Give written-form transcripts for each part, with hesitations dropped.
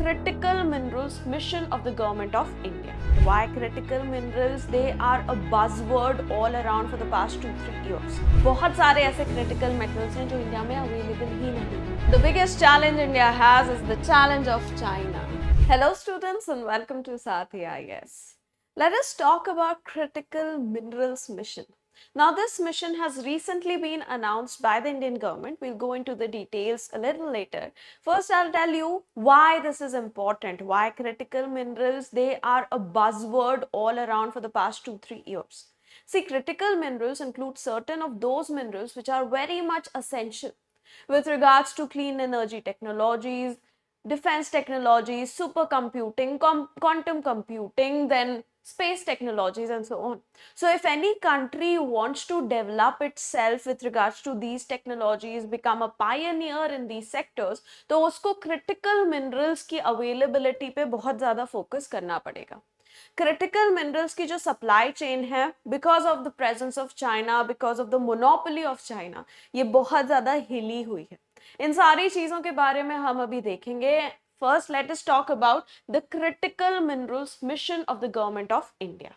critical minerals mission of the government of India. Why critical minerals? They are a buzzword all around for the past 2-3 years. बहुत सारे ऐसे critical metals हैं जो India में available ही नहीं. The biggest challenge India has is the challenge of China. Hello students and welcome to Sathi IS. Let us talk about critical minerals mission. Now this mission has recently been announced by the Indian government. We'll go into the details a little later. First, I'll tell you why this is important, why critical minerals, they are a buzzword all around for the past 2-3 years. See, critical minerals include certain of those minerals which are very much essential with regards to clean energy technologies, defense technologies, supercomputing, quantum computing, then space technologies and so on. So if any country wants to develop itself with regards to these technologies, become a pioneer in these sectors, तो उसको critical minerals की availability पे बहुत ज़्यादा focus करना पड़ेगा. Critical minerals की जो supply chain है, because of the presence of China, because of the monopoly of China, ये बहुत ज़्यादा हिली हुई है. इन सारी चीज़ों के बारे में हम अभी देखेंगे. First, let us talk about the critical minerals mission of the government of India.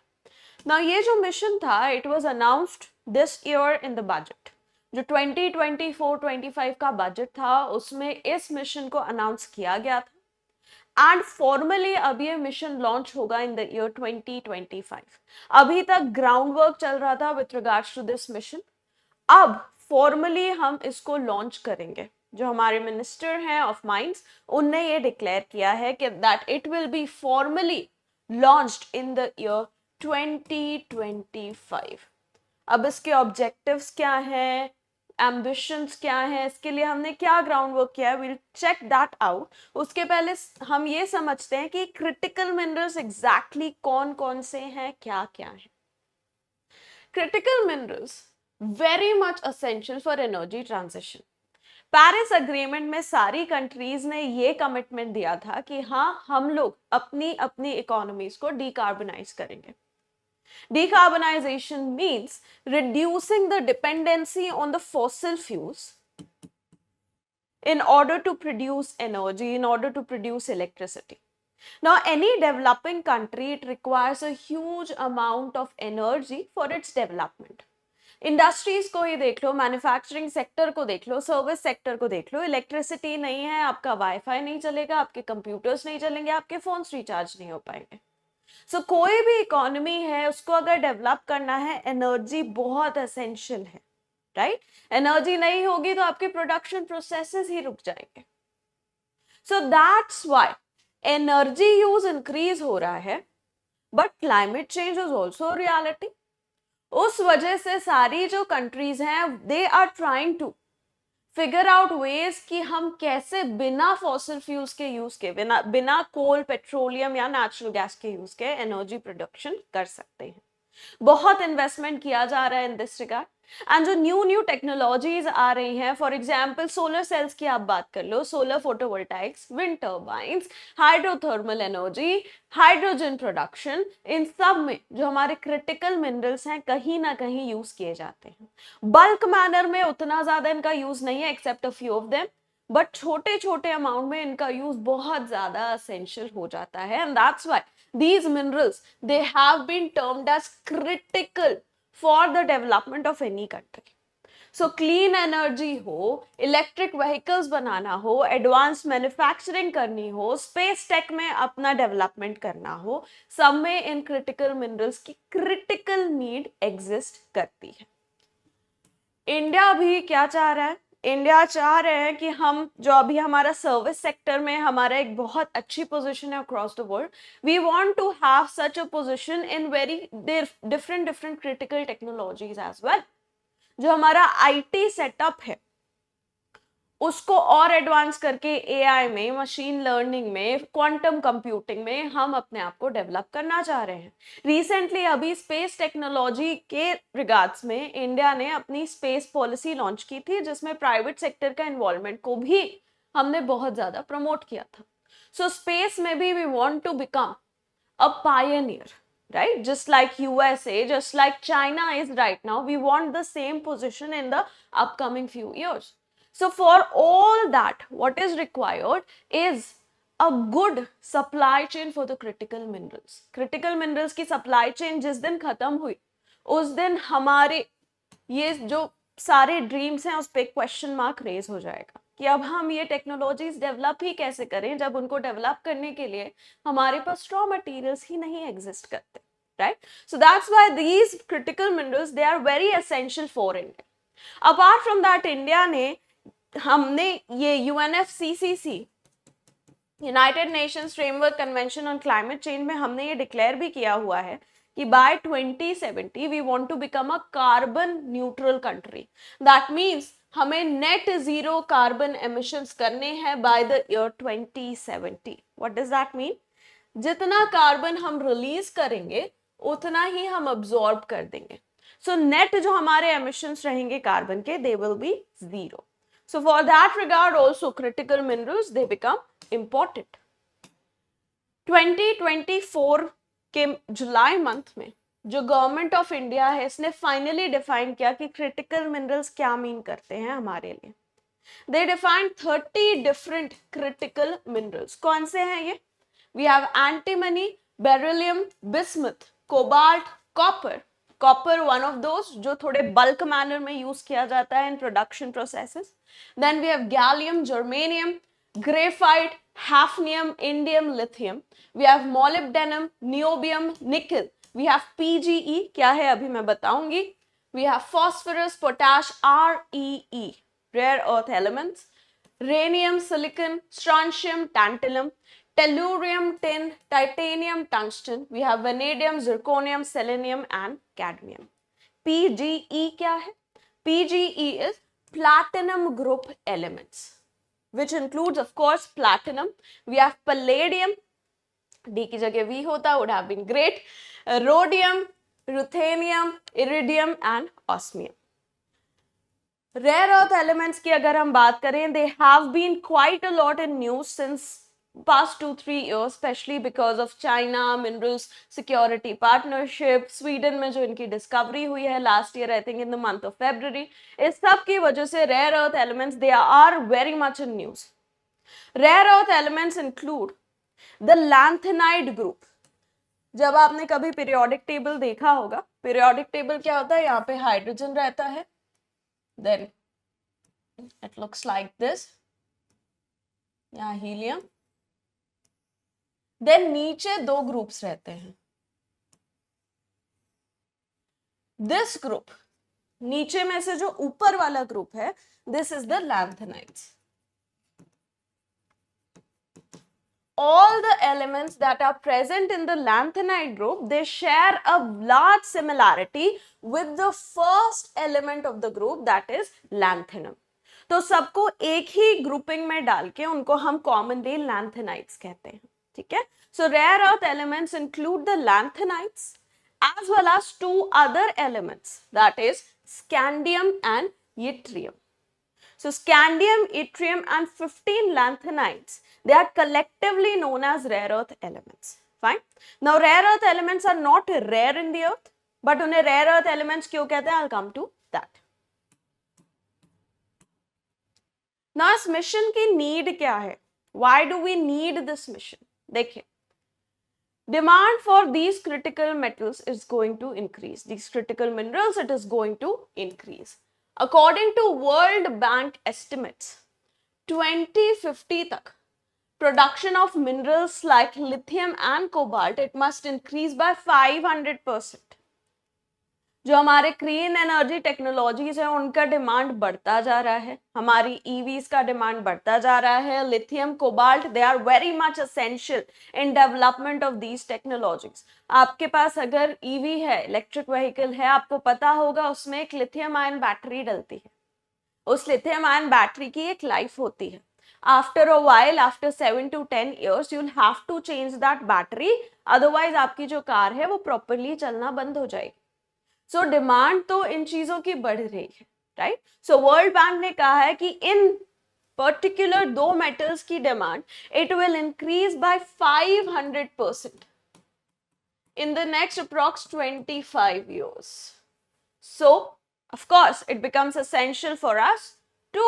Now, ये जो mission था, it was announced this year in the budget. जो 2024-25 का बजट था, उसमें इस मिशन को अनाउंस किया गया था. एंड फॉर्मली अब ये मिशन लॉन्च होगा इन द ईयर 2025. अभी तक ग्राउंड वर्क चल रहा था with regards to this mission. अब फॉर्मली हम इसको लॉन्च करेंगे. जो हमारे मिनिस्टर हैं ऑफ माइंस, उनने ये डिक्लेयर किया है कि that it will be formally launched in the year 2025. अब इसके ऑब्जेक्टिव्स क्या हैं, एम्बिशंस क्या हैं, इसके लिए हमने क्या ग्राउंड वर्क किया है, विल चेक दैट आउट. उसके पहले हम ये समझते हैं कि क्रिटिकल मिनरल्स एग्जैक्टली कौन कौन से हैं, क्या क्या है. Critical minerals very much essential for energy transition. Paris agreement में सारी कंट्रीज ने ये कमिटमेंट दिया था कि हाँ, हम लोग अपनी अपनी इकोनॉमीज को डीकार्बनाइज करेंगे. Decarbonization means reducing the dependency on the fossil fuels in order to produce energy, in order to produce electricity. Now, any developing country, it requires a huge amount of energy for its development. Industries को ही देख लो, manufacturing sector को देख लो, service sector को देख लो. Electricity नहीं है, आपका wifi नहीं चलेगा, आपके कंप्यूटर्स नहीं चलेंगे, आपके फोन्स रिचार्ज नहीं हो पाएंगे. सो कोई भी इकोनॉमी है, उसको अगर डेवलप करना है, एनर्जी बहुत एसेंशियल है, राइट? एनर्जी नहीं होगी तो आपके प्रोडक्शन प्रोसेसेस ही रुक जाएंगे. So that's why energy use increase हो रहा है, but climate change is also reality. उस वजह से सारी जो कंट्रीज हैं, they are trying to figure out ways कि हम कैसे बिना फॉसिल फ्यूल्स के यूज के, बिना कोल, पेट्रोलियम या नेचुरल गैस के यूज के एनर्जी प्रोडक्शन कर सकते हैं. बहुत इन्वेस्टमेंट किया जा रहा है इन दिस रिगार्ड. एंड जो न्यू टेक्नोलॉजीज आ रही हैं, फॉर एग्जांपल सोलर सेल्स की आप बात कर लो, solar photovoltaics, wind turbines, hydrothermal energy, hydrogen production, इन सब में जो हमारे क्रिटिकल मिनरल्स हैं, कहीं ना कहीं यूज किए जाते हैं. बल्क मैनर में उतना ज्यादा इनका यूज नहीं है, except a few of them, but छोटे छोटे अमाउंट में इनका यूज बहुत ज्यादा एसेंशियल हो जाता है. And that's why these minerals, they have been termed as critical for the development of any country. So clean energy हो, electric vehicles बनाना हो, advanced manufacturing करनी हो, space tech में अपना development करना हो, सब में इन critical minerals की critical need exist करती है. इंडिया भी क्या चाह रहा है? इंडिया चाह रहे हैं कि हम जो अभी हमारा सर्विस सेक्टर में हमारा एक बहुत अच्छी पोजीशन है across the world, we want to have such a position in very different critical technologies as well. जो हमारा आईटी सेटअप है, उसको और एडवांस करके एआई में, मशीन लर्निंग में, क्वांटम कंप्यूटिंग में हम अपने आप को डेवलप करना चाह रहे हैं. रिसेंटली अभी स्पेस टेक्नोलॉजी के रिगार्ड्स में इंडिया ने अपनी स्पेस पॉलिसी लॉन्च की थी, जिसमें प्राइवेट सेक्टर का इन्वॉल्वमेंट को भी हमने बहुत ज्यादा प्रमोट किया था. सो स्पेस में भी we want to become a pioneer, right? Just like USA, just like China is right now, we want the same position in the upcoming few years. So for all that, what is required is a good supply chain for the critical minerals. Critical minerals की supply chain जिस दिन खत्म हुई उस दिन हमारे ये जो सारे ड्रीम्स हैं उस पर क्वेश्चन मार्क रेज हो जाएगा कि अब हम ये टेक्नोलॉजीज डेवलप ही कैसे करें जब उनको डेवलप करने के लिए हमारे पास रॉ मटेरियल्स ही नहीं एग्जिस्ट करते, right? So that's why these critical minerals they are very essential for India. Apart from that India ने हमने ये UNFCCC United Nations Framework Convention on Climate Change में हमने ये डिक्लेयर भी किया हुआ है कि by 2070 we want to become a carbon neutral country. That means हमें नेट जीरो कार्बन एमिशंस करने हैं by the year 2070. What does that mean? जितना कार्बन हम रिलीज करेंगे उतना ही हम अब्सॉर्ब कर देंगे. सो नेट जो हमारे एमिशंस रहेंगे कार्बन के, दे will B zero. So for that regard also critical minerals they become important. 2024 के जुलाई मंथ में जो गवर्नमेंट ऑफ इंडिया है इसने फाइनली डिफाइन किया कि क्रिटिकल मिनरल्स क्या मीन करते हैं हमारे लिए. They defined 30 different critical minerals. कौन से हैं ये? We have antimony, beryllium, bismuth, cobalt, copper. Copper one of those जो थोड़े bulk manner में यूज किया जाता है in production processes. Then we have gallium, germanium, graphite, hafnium, indium, lithium. We have molybdenum, niobium, nickel. We have PGE, क्या है अभी मैं बताऊंगी. We have phosphorus, potash, REE, rare earth elements. Rhenium, silicon, strontium, tantalum, tellurium, tin, titanium, tungsten. We have vanadium, zirconium, selenium and cadmium. PGE क्या है? PGE is platinum group elements, which includes of course platinum. We have palladium, D की जगह V होता would have been great. Rhodium, ruthenium, iridium and osmium. Rare earth elements की अगर हम बात करें, they have been quite a lot in news since past 2-3 years, especially because of China minerals security partnership. Sweden में जो इनकी discovery हुई है last year, I think in the month of February, इस सब की वजह से rare earth elements they are very much in news. Rare earth elements include the lanthanide group. जब आपने कभी periodic table देखा होगा, periodic table क्या होता है? यहाँ पे हाइड्रोजन रहता है, then it looks like this, यहाँ हीलियम, then नीचे दो ग्रुप्स रहते हैं. This group, नीचे में से जो ऊपर वाला ग्रुप है, this is the lanthanides. All the elements that are present in the lanthanide group, they share a large similarity with the first element of the group, that is lanthanum. तो सबको एक ही ग्रुपिंग में डाल के उनको हम commonly lanthanides कहते हैं, ठीक है? So rare earth elements include the lanthanides as well as two other elements, that is scandium and yttrium. So scandium, yttrium and 15 lanthanides, they are collectively known as rare earth elements. Fine. Now rare earth elements are not rare in the earth, but उन्हें rare earth elements क्यों कहते हैं? I'll come to that. Now इस mission की need क्या है? Why do we need this mission? देखिए, demand for these critical metals is going to increase. These critical minerals, it is going to increase. According to World Bank estimates, 2050 तक production of minerals like lithium and cobalt, it must increase by 500%. जो हमारे clean energy technologies है उनका demand बढ़ता जा रहा है, हमारी ईवीज का डिमांड बढ़ता जा रहा है. Lithium, cobalt, they are very much essential in development of these technologies. आपके पास अगर ईवी है, इलेक्ट्रिक व्हीकल है, आपको पता होगा उसमें एक लिथियम आयन बैटरी डलती है. उस लिथियम आयन बैटरी की एक लाइफ होती है. After a while, after 7 to 10 years, you will have to change that battery, otherwise आपकी जो कार है वो प्रॉपरली चलना बंद हो जाएगी. सो डिमांड तो इन चीजों की बढ़ रही है, राइट? सो वर्ल्ड बैंक ने कहा है कि इन पर्टिकुलर दो मेटल्स की demand it will increase by 500% in the next approx 25 years. So, of course, it becomes essential for us to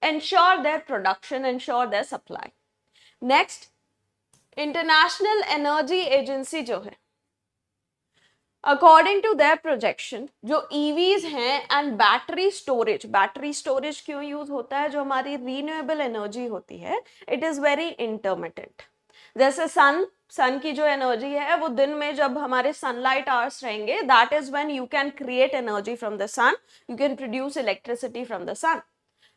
ensure their production, ensure their supply. Next, international energy agency जो है, according to their projection, जो EVs हैं and battery storage क्यों use होता है, जो हमारी renewable energy होती है, इट इज वेरी इंटरमिटेंट. जैसे सन की जो एनर्जी है वो दिन में जब हमारे सनलाइट आवर्स रहेंगे, that is when you can create energy from the sun, you can produce electricity from the sun.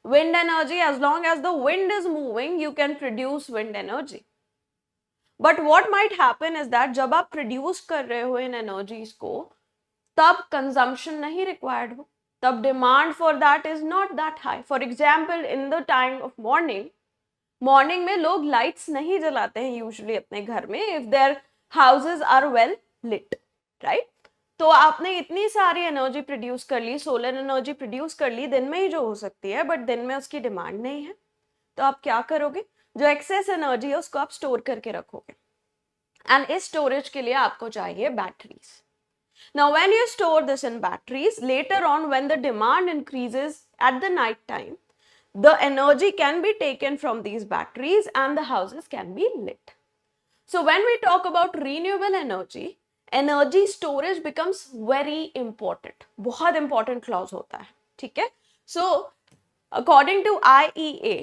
Wind energy, as long as the wind is moving you can produce wind energy. But what might happen is that जब आप produce कर रहे हो इन energies को, तब consumption नहीं required हो, तब demand for that is not that high. For example, in the time of morning में लोग लाइट्स नहीं जलाते हैं यूजुअली अपने घर में, if there houses are well lit, right. तो आपने इतनी सारी एनर्जी प्रोड्यूस कर ली, सोलर एनर्जी प्रोड्यूस कर ली, दिन में ही जो हो सकती है, बट दिन में उसकी डिमांड नहीं है, तो आप क्या करोगे, जो एक्सेस एनर्जी है उसको आप स्टोर करके रखोगे. एंड इस स्टोरेज के लिए आपको चाहिए batteries. Now when you store this in batteries, later on when the demand increases at the night time, the energy can be taken from these batteries and the houses can be lit. So when we talk about renewable energy storage becomes very important. बहुत important clause होता है, ठीक है. So according to IEA,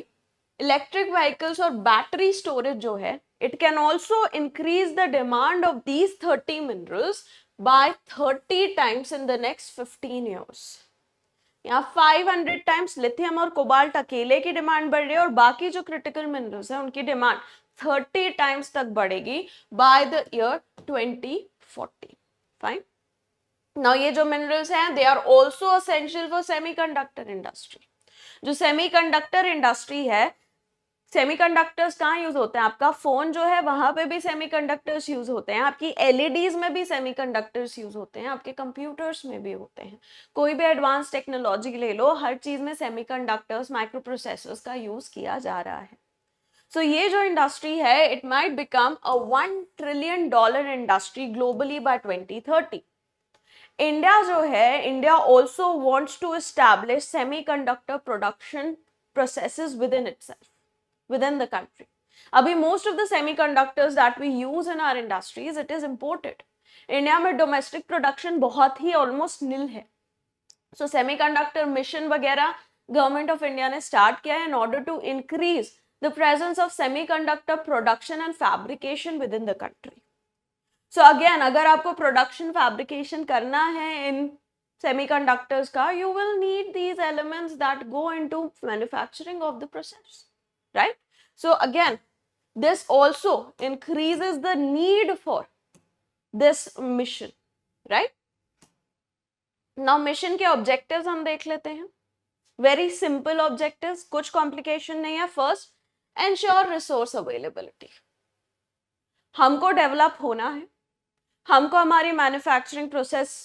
electric vehicles और battery storage जो है, it can also increase the demand of these 30 minerals by 30 times in the next 15 years. यहाँ 500 times lithium और कोबाल्ट अकेले की डिमांड बढ़ रही है, और बाकी जो क्रिटिकल मिनरल्स हैं उनकी डिमांड 30 टाइम्स तक बढ़ेगी by the year 2040. Fine. Now ये जो मिनरल्स हैं, they are also essential for semiconductor industry. जो सेमीकंडक्टर इंडस्ट्री है, सेमीकंडक्टर्स कहाँ यूज होते हैं, आपका फोन जो है वहां पे भी सेमीकंडक्टर्स यूज होते हैं, आपकी एलईडीज में भी सेमीकंडक्टर्स यूज होते हैं, आपके कंप्यूटर्स में भी होते हैं. कोई भी एडवांस टेक्नोलॉजी ले लो, हर चीज में सेमीकंडक्टर्स, माइक्रो प्रोसेसर्स का यूज किया जा रहा है. सो ये जो इंडस्ट्री है, it might become a $1 trillion industry globally by 2030. India जो है, India also wants to establish semiconductor production processes within itself, within the country. अभी most of the semiconductors that we use in our industries, it is imported. India में domestic production बहुत ही almost नील है. सो semiconductor mission वगैरह government of India ने start किया है in order to increase the presence of semiconductor production and fabrication within the country. So again, अगर आपको production fabrication करना है इन सेमीकंडक्टर्स का, you will need these elements that go into manufacturing of the process. Right? So again, this also increases the need for this mission, right? Now mission के objectives हम देख लेते हैं. Very simple objectives, कुछ complication नहीं है. First, ensure resource availability. हमको develop होना है, हमको हमारी manufacturing process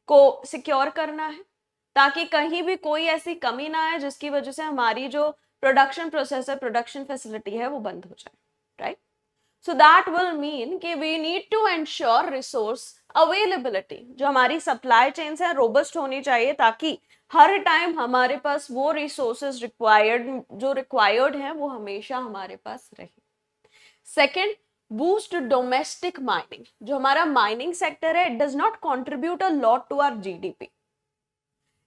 को secure करना है, ताकि कहीं भी कोई ऐसी कमी ना आए जिसकी वजह से हमारी जो प्रोडक्शन प्रोसेस है, प्रोडक्शन फैसिलिटी है, वो बंद हो जाए, right. So that will mean कि we need to ensure resource availability. जो हमारी सप्लाई चेन्स है रोबस्ट होनी चाहिए, ताकि हर टाइम हमारे पास वो रिसोर्सेज रिक्वायर्ड हैं वो हमेशा हमारे पास रहे. Second, boost domestic mining. जो हमारा माइनिंग सेक्टर है, it does not contribute a lot to our GDP.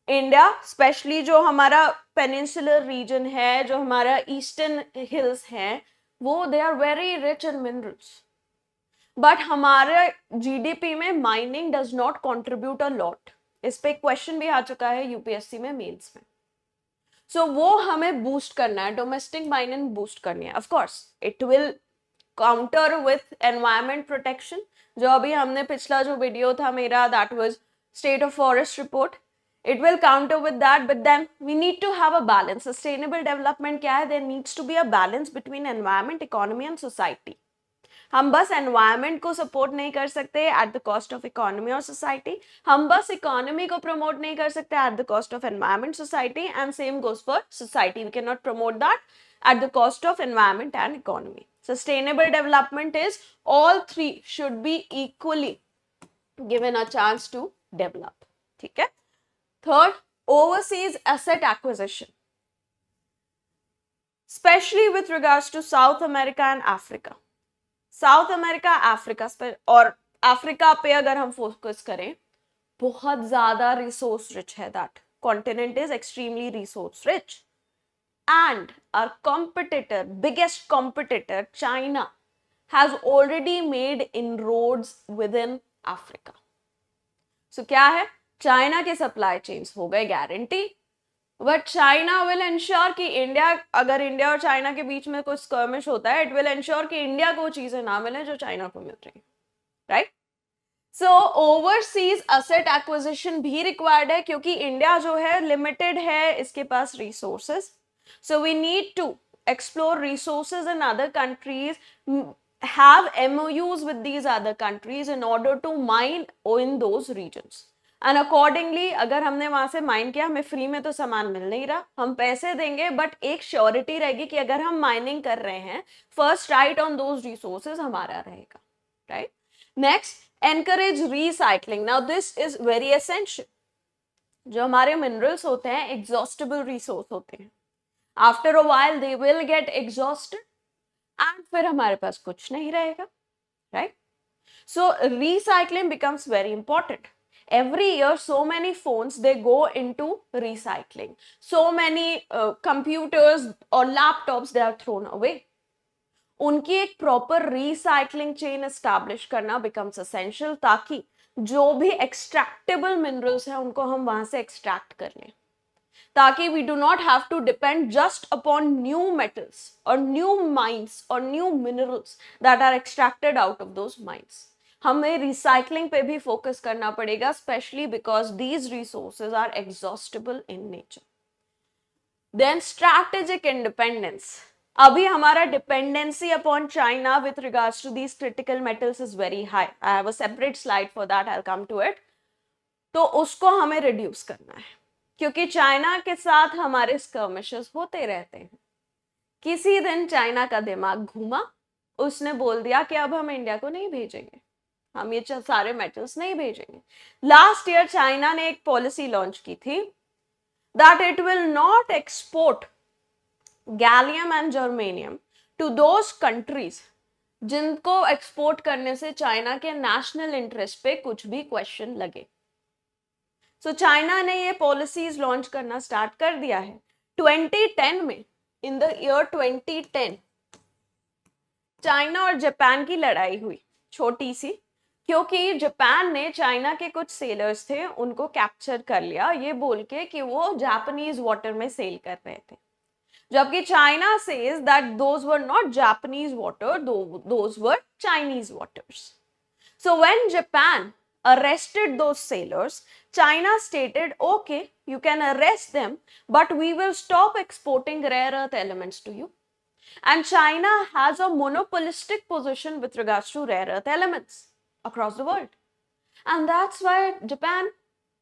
India specially जो हमारा पेनिनसुलर रीजन है, जो हमारा ईस्टर्न हिल्स हैं, वो they are very rich in minerals, but हमारे जीडीपी में mining does not contribute a lot. इस पे क्वेश्चन भी आ चुका है यूपीएससी में, मेंस में. सो वो हमें बूस्ट करना है, डोमेस्टिक माइनिंग बूस्ट करनी है. Of course it will counter with environment protection. जो अभी हमने पिछला जो वीडियो था मेरा, that was state of forest report, it will counter with that, but then we need to have a balance. Sustainable development क्या है? There needs to be a balance between environment, economy and society. हम बस environment को support नहीं कर सकते at the cost of economy or society. हम बस economy को promote नहीं कर सकते at the cost of environment, society, and same goes for society. We cannot promote that at the cost of environment and economy. Sustainable development is all three should be equally given a chance to develop. ठीक है? Third, overseas asset acquisition, especially with regards to South America and Africa. South America, Africa पे, और Africa पे अगर हम focus करें, बहुत ज्यादा रिसोर्स रिच है, that continent is extremely resource rich, and our competitor, biggest competitor, China, has already made inroads within Africa. So क्या है, चाइना के सप्लाई चेन्स हो गए guarantee, but China will ensure कि इंडिया, अगर इंडिया और China के बीच में कोई स्कर्मिश होता है, इट विल इंश्योर कि इंडिया को चीजें ना मिले जो चाइना को मिल रही, राइट? सो ओवरसीज असेट एक्विजिशन भी रिक्वायर्ड है, क्योंकि इंडिया जो है लिमिटेड है इसके पास resources. So we need to explore resources in other countries, have MOUs with these other countries in order to mine in those regions. And accordingly, अगर हमने वहां से माइन किया, हमें फ्री में तो सामान मिल नहीं रहा, हम पैसे देंगे, बट एक श्योरिटी रहेगी कि अगर हम माइनिंग कर रहे हैं, first right on those resources हमारा रहेगा, right? Next, encourage recycling. Now this is very essential. जो हमारे मिनरल्स होते हैं एग्जॉस्टेबल रिसोर्स होते हैं, after a while they will get exhausted and फिर हमारे पास कुछ नहीं रहेगा, right? So recycling becomes very important. Every year so many phones they go into recycling, so many computers or laptops they are thrown away. उनकी एक proper recycling chain establish करना becomes essential, ताकि जो भी extractable minerals है उनको हम वहां से extract कर लें, ताकि we do not have to depend just upon new metals or new mines or new minerals that are extracted out of those mines. हमें recycling पे भी focus करना पड़ेगा, especially because these resources are exhaustible in nature. Then strategic independence. अभी हमारा dependency upon China with regards to these critical metals is very high. I have a separate slide for that, I'll come to it. तो उसको हमें reduce करना है, क्योंकि China के साथ हमारे स्कर्मिशेस होते रहते हैं. किसी दिन चाइना का दिमाग घूमा, उसने बोल दिया कि अब हम इंडिया को नहीं भेजेंगे, हम ये सारे मेटल्स नहीं भेजेंगे. लास्ट ईयर चाइना ने एक पॉलिसी लॉन्च की थी that it will not export gallium and germanium to those countries जिनको एक्सपोर्ट करने से चाइना के नेशनल इंटरेस्ट पे कुछ भी क्वेश्चन लगे. सो चाइना ने ये पॉलिसीज लॉन्च करना स्टार्ट कर दिया है. 2010 में, इन द ईयर 2010, चाइना और जापान की लड़ाई हुई, छोटी सी, क्योंकि जापान ने चाइना के कुछ सेलर्स थे उनको कैप्चर कर लिया, ये बोल के कि वो जापानीज वाटर में सेल कर रहे थे, जबकि China says that those were not Japanese water, those were Chinese waters. So when Japan arrested those sailors, China stated, okay, you can arrest them, but we will stop exporting rare earth elements to you. And China has a monopolistic position with regards to rare earth elements across the world. And that's why Japan,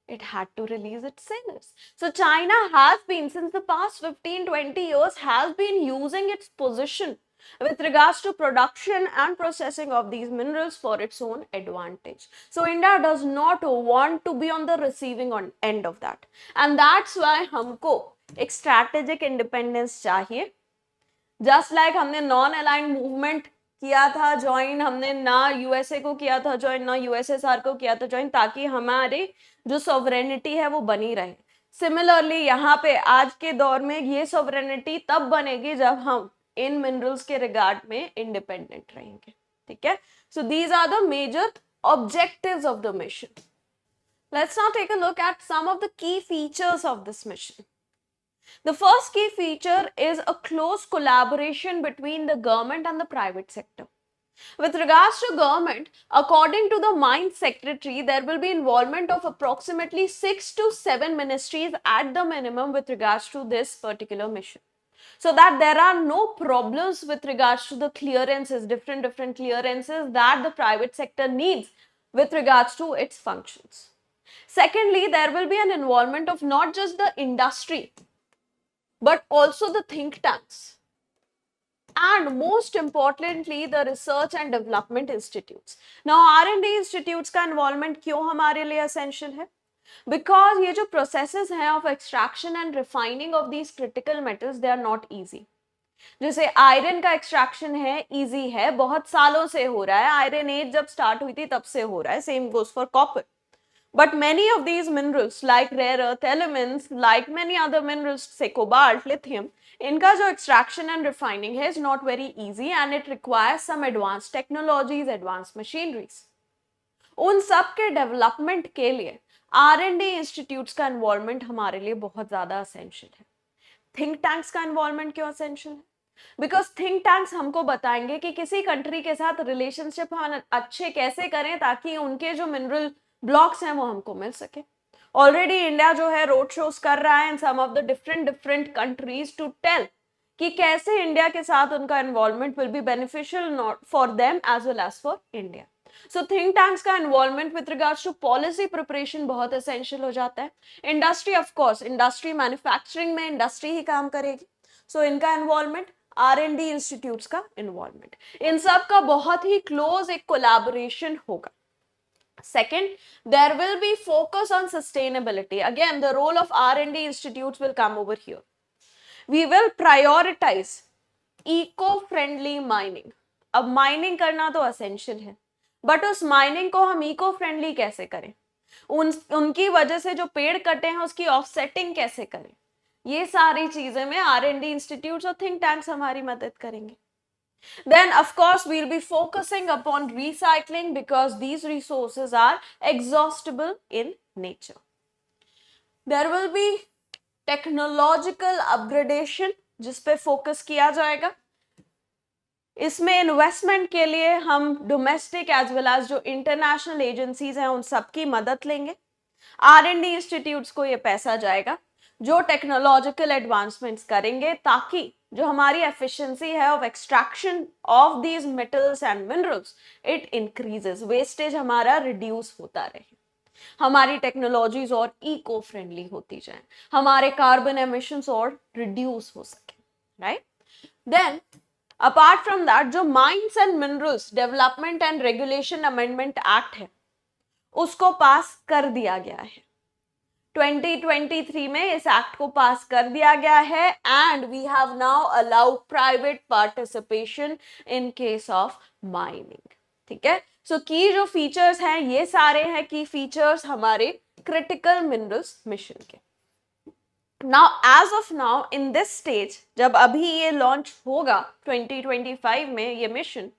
it had to release its sailors. So China has been, since the past 15-20 years, has been using its position with regards to production and processing of these minerals for its own advantage. So India does not want to be on the receiving end of that. And that's why हमको एक strategic independence चाहिए. Just like हमने non-aligned movement किया था join, हमने ना USA को किया था ज्वाइन, ना यूएसएसआर को किया था ज्वाइन, ताकि हमारी जो सॉवरेनिटी है वो बनी रहे. सिमिलरली यहाँ पे आज के दौर में ये सॉवरेनिटी तब बनेगी जब हम इन मिनरल्स के रिगार्ड में इंडिपेंडेंट रहेंगे, ठीक है? So these are the major objectives of the mission. Let's now take a look at some of the key features of this mission. The first key feature is a close collaboration between the government and the private sector. With regards to government, according to the Mines Secretary, there will be involvement of approximately 6 to 7 ministries at the minimum with regards to this particular mission, so that there are no problems with regards to the clearances, different clearances that the private sector needs with regards to its functions. Secondly, there will be an involvement of not just the industry, but also the think tanks, and most importantly the research and development institutes. Now R&D institutes का involvement क्यों हमारे लिए essential है? Because ये जो processes हैं of extraction and refining of these critical metals, they are not easy. जैसे iron का एक्सट्रैक्शन है, इजी है, बहुत सालों से हो रहा है, आयरन एज जब स्टार्ट हुई थी तब से हो रहा है, same goes for copper. But many of these minerals, like rare earth elements, like many other minerals, say cobalt, lithium, इनका जो extraction and refining है is not very easy and it requires some advanced technologies, advanced machineries. उन सब के development के लिए R&D institutes का involvement हमारे लिए बहुत ज्यादा असेंशियल है. थिंक टैंक्स का इन्वॉल्वमेंट क्यों असेंशियल है? बिकॉज थिंक टैंक्स हमको बताएंगे कि किसी कंट्री के साथ रिलेशनशिप हम अच्छे कैसे करें ताकि उनके जो मिनरल ब्लॉक्स हैं वो हमको मिल सके. ऑलरेडी इंडिया जो है रोड शोज कर रहा है in some of the different countries to tell कि कैसे इंडिया के साथ उनका involvement will be beneficial not for them as well as for India. So think tanks का involvement with regards to policy preparation बहुत एसेंशियल हो जाता है. Industry of course, industry manufacturing में इंडस्ट्री ही काम करेगी, सो इनका इन्वॉल्वमेंट, R&D इंस्टीट्यूट्स का इन्वॉल्वमेंट, इन सब का बहुत ही क्लोज एक कोलैबोरेशन होगा. Second, there will be focus on sustainability. Again, the role of R&D institutes will come over here. We will prioritize eco-friendly mining. अब माइनिंग करना तो असेंशियल है, बट उस माइनिंग को हम इको फ्रेंडली कैसे करें, उनकी वजह से जो पेड़ कटे हैं उसकी ऑफसेटिंग कैसे करें, ये सारी चीजें में R&D इंस्टीट्यूट्स और थिंक टैंक्स हमारी मदद करेंगे. Then of course we'll be focusing upon recycling because these resources are exhaustible in nature. There will be technological upgradation जिस पे फोकस किया जाएगा. इसमें इन्वेस्टमेंट के लिए हम डोमेस्टिक एज वेल एज जो इंटरनेशनल एजेंसीज हैं उन सबकी मदद लेंगे. R&D इंस्टीट्यूट्स को ये पैसा जाएगा जो टेक्नोलॉजिकल एडवांसमेंट्स करेंगे ताकि जो हमारी एफिशिएंसी है of extraction of these metals and minerals it increases, wastage हमारा रिड्यूस होता रहे, हमारी टेक्नोलॉजीज और इको फ्रेंडली होती जाए, हमारे कार्बन एमिशंस और रिड्यूस हो सके, right. Then apart from that जो mines and minerals development and regulation amendment act है उसको पास कर दिया गया है. 2023 में इस एक्ट को पास कर दिया गया है and we have now allowed private participation in case of mining. ठीक है, सो की जो फीचर्स हैं ये सारे हैं की फीचर्स हमारे क्रिटिकल मिनरल्स मिशन के. Now as of now in this stage जब अभी ये लॉन्च होगा 2025 में ये mission,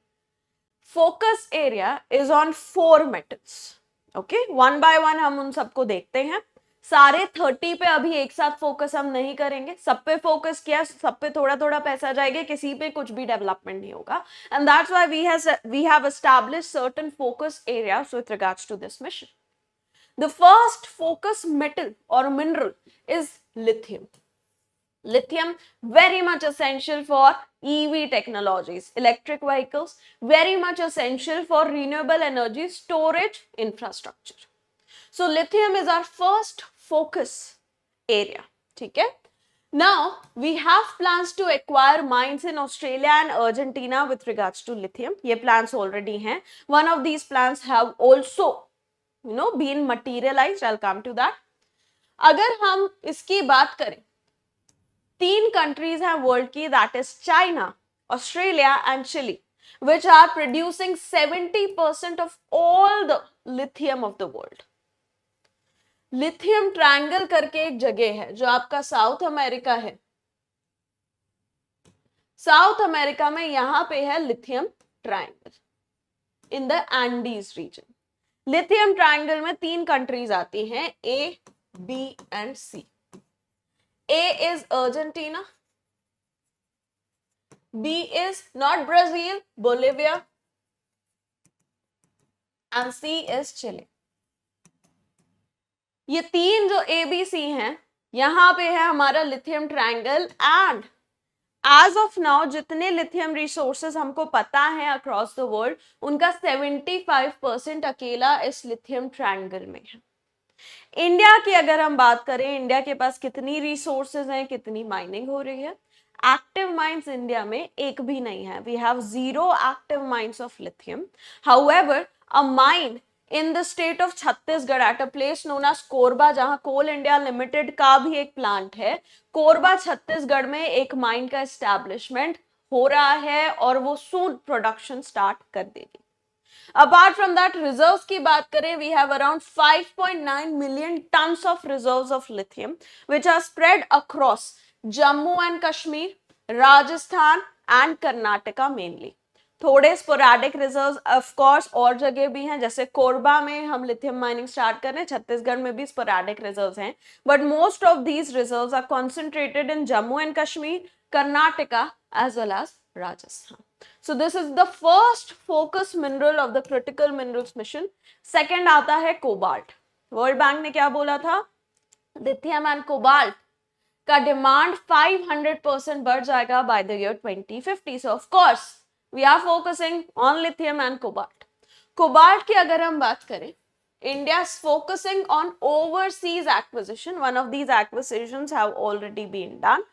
focus area is on 4 metals. Okay, one by one हम उन सबको देखते हैं. सारे 30 पे अभी एक साथ फोकस हम नहीं करेंगे, सब पे फोकस किया, सब पे थोड़ा थोड़ा पैसा जाएगा, किसी पे कुछ भी डेवलपमेंट नहीं होगा. And that's why we have established certain focus areas with regards to this mission. The first focus metal और mineral is lithium. Lithium very much essential for EV technologies, electric vehicles, very much essential for renewable energy storage infrastructure. So lithium is our first focus area. ठीक है. Now we have plans to acquire mines in Australia and Argentina with regards to lithium. ये plans already हैं. One of these plans have also, been materialized. I'll come to that. अगर हम इसकी बात करें, 3 countries हैं वर्ल्ड की, that is China, Australia and Chile, which are producing 70% of all the lithium of the world. Lithium triangle करके एक जगह है जो आपका साउथ अमेरिका है. साउथ अमेरिका में यहां पे है lithium triangle in the Andes region. Lithium triangle में 3 कंट्रीज आती हैं, ए, B and C. A is Argentina, B is not Brazil, Bolivia, and C is Chile. ये 3 जो ABC हैं, यहां पे है हमारा lithium triangle. And as of now जितने लिथियम रिसोर्सेज हमको पता है अक्रॉस द वर्ल्ड, उनका 75% अकेला इस लिथियम ट्रायंगल में है. इंडिया की अगर हम बात करें, इंडिया के पास कितनी रिसोर्सेज हैं, कितनी माइनिंग हो रही है, एक्टिव माइंस इंडिया में एक भी नहीं है. We have 0 active mines of lithium. However, a mine in the state of Chhattisgarh at a place known as Korba, जहां कोल इंडिया लिमिटेड का भी एक प्लांट है। कोरबा छत्तीसगढ़ में एक माइन का एस्टैब्लिशमेंट हो रहा है और वो सून प्रोडक्शन स्टार्ट कर देगी। अपार्ट फ्रॉम दैट रिजर्व्स की बात करें, we have around 5.9 million tons of reserves of lithium which are spread across Jammu and Kashmir, Rajasthan and Karnataka mainly. थोड़े स्पोरेडिक रिजर्व्स ऑफ कोर्स और जगह भी हैं, जैसे कोरबा में हम लिथियम माइनिंग स्टार्ट कर रहे हैं, छत्तीसगढ़ में भी स्पोरेडिक रिजर्व्स हैं, but most of these reserves are concentrated in Jammu and Kashmir, Karnataka as well as Rajasthan. So this is the first focus mineral of the critical minerals mission. Second आता है cobalt. World bank ने क्या बोला था? Lithium and cobalt का demand 500% बढ़ जाएगा by the year 2050. So of course we are focusing on lithium and cobalt. Cobalt की अगर हम बात करें, India is focusing on overseas acquisition. One of these acquisitions have already been done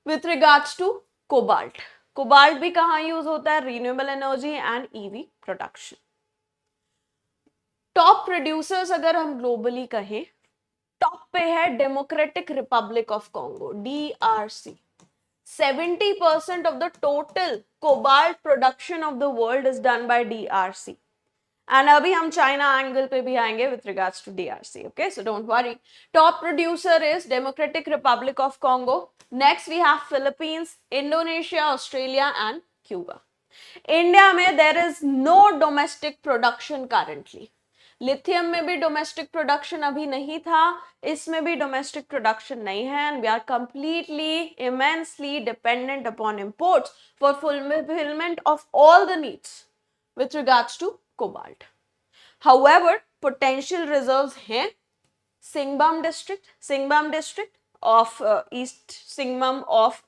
with regards to cobalt. Cobalt भी कहाँ use होता है? Renewable energy and EV production. Top producers अगर हम ग्लोबली कहें, टॉप पे है Democratic Republic of Congo, DRC। 70% of the total cobalt production of the world is done by DRC। And अभी हम चाइना एंगल पे भी आएंगे with regards to DRC, okay, so don't worry. Top producer is Democratic Republic of Congo. Next we have Philippines, Indonesia, Australia and Cuba. India में there is no domestic production currently. Lithium में भी domestic production अभी नहीं था, इसमें भी domestic production नहीं है, and we are completely immensely dependent upon imports for fulfillment of all the needs with regards to cobalt. However, potential reserves हैं Singhbam district of east Singhbhum of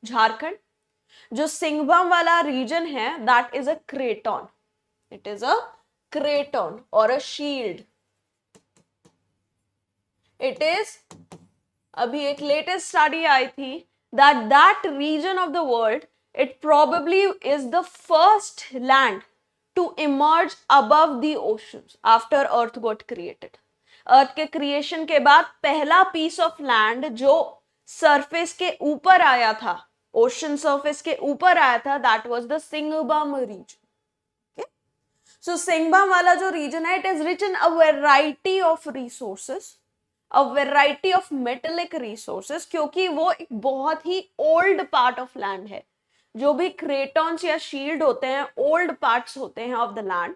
Jharkhand. जो सिंगभम वाला रीजन है that is a craton, it is a craton और a shield. It is, अभी एक latest study आई थी that region of the world, it probably is the first land to emerge above the oceans after earth got created. Earth के creation के बाद पहला piece of land जो surface के ऊपर आया था, ओशन सरफेस के ऊपर आया था, दैट वाज द सिंगभम रीजन। सो सिंगभम वाला जो रीजन है, it is rich in a variety of resources, a variety of metallic resources, क्योंकि वो एक बहुत ही ओल्ड पार्ट ऑफ लैंड है। जो भी क्रेटॉन्स या शील्ड होते हैं, ओल्ड पार्ट्स होते हैं ऑफ द लैंड।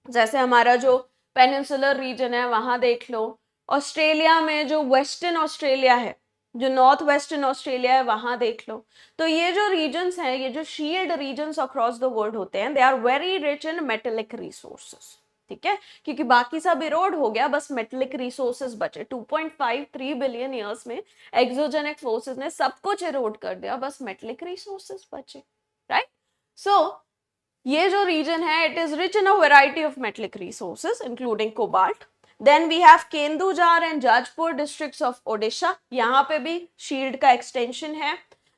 जैसे हमारा जो पेनिनसुलर रीजन है वहां देख लो, ऑस्ट्रेलिया में जो वेस्टर्न ऑस्ट्रेलिया है, जो नॉर्थ वेस्टर्न ऑस्ट्रेलिया है वहां देख लो। तो ये जो रीजन्स हैं, ये जो shield regions across the world होते हैं, they are very rich in metallic resources, ठीक है, क्योंकि बाकी सब इरोड हो गया, बस मेटलिक रिसोर्सेस बचे। 2.53 बिलियन ईयर्स में एक्सोजेनिक फोर्सेस ने सब कुछ इरोड कर दिया, बस मेटलिक रिसोर्सेस बचे, राइट। सो ये जो रीजन है, it is rich in a variety of metallic resources including cobalt. Then we have Keonjhar and Jajpur districts of Odisha, यहाँ पे भी शील्ड का एक्सटेंशन है।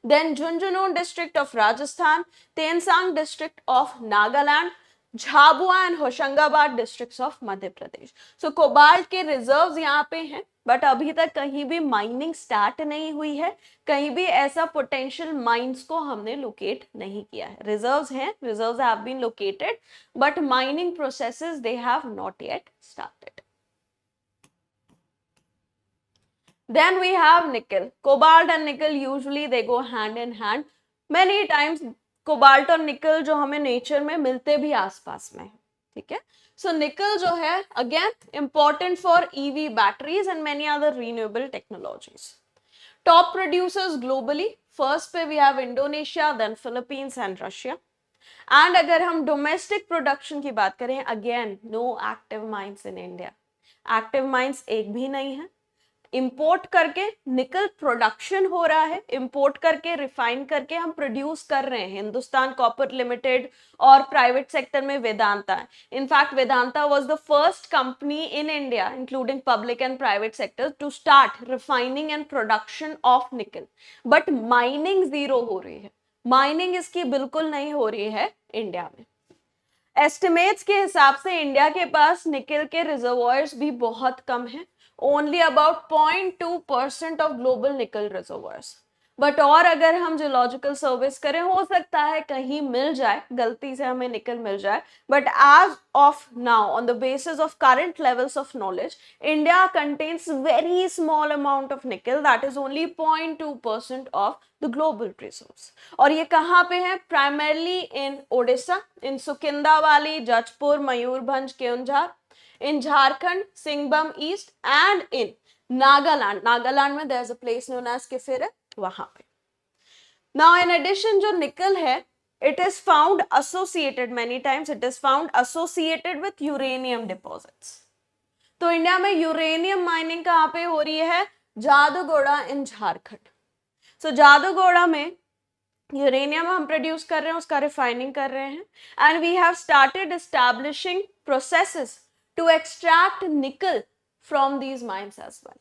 Then Jhunjhunu district of Rajasthan, Tuensang district of Nagaland, Jhabua and Hoshangabad districts of Madhya Pradesh. So cobalt के reserves यहाँ पे हैं, बट अभी तक कहीं भी माइनिंग स्टार्ट नहीं हुई है, कहीं भी ऐसा पोटेंशियल माइंस को हमने लोकेट नहीं किया है। रिजर्व्स हैं, reserves have been located, but mining processes they have not yet started. Then we have nickel. Cobalt and nickel usually they go hand in hand. Many times cobalt और निकल जो हमें नेचर में मिलते भी आसपास में, ठीक है। सो निकल जो है again important for EV batteries and many other renewable technologies. Top producers globally, first पे we have Indonesia, then Philippines and Russia. And अगर हम डोमेस्टिक प्रोडक्शन की बात करें, again no active mines in India, active mines एक भी नहीं है। इंपोर्ट करके निकल प्रोडक्शन हो रहा है, इंपोर्ट करके रिफाइन करके हम प्रोड्यूस कर रहे हैं। हिंदुस्तान कॉपर लिमिटेड और प्राइवेट सेक्टर में वेदांता है। In fact Vedanta was the first company in India including public and private sector to start refining and production of nickel. But mining zero हो रही है, माइनिंग इसकी बिल्कुल नहीं हो रही है इंडिया में। एस्टिमेट्स के हिसाब से इंडिया के पास निकल के रिजर्वॉयर्स भी बहुत कम है, ओनली अबाउट 0.2% ऑफ ग्लोबल निकल रिजर्वॉयर्स। बट और अगर हम जियोलॉजिकल सर्विस करें, हो सकता है कहीं मिल जाए, गलती से हमें निकल मिल जाए, but as of now on the basis of current levels of knowledge, India contains very small amount of nickel, that is only 0.2% of the global resource. और ये कहाँ पे है? Primarily in Odisha, in Sukinda valley, Jajpur, Mayurbhanj, Keonjhar, in Jharkhand, Singhbum East, and in Nagaland. Nagaland में there is a place known as Kifire, वहां पे। Now in addition जो निकल है, it is found associated many times, it is found associated with uranium deposits. तो India में uranium mining कहाँ पे हो रही है? जादूगोड़ा इन झारखंड। सो जादूगोड़ा में यूरेनियम हम प्रोड्यूस कर रहे हैं, उसका रिफाइनिंग कर रहे हैं, and we have started establishing processes to extract nickel from these mines as well.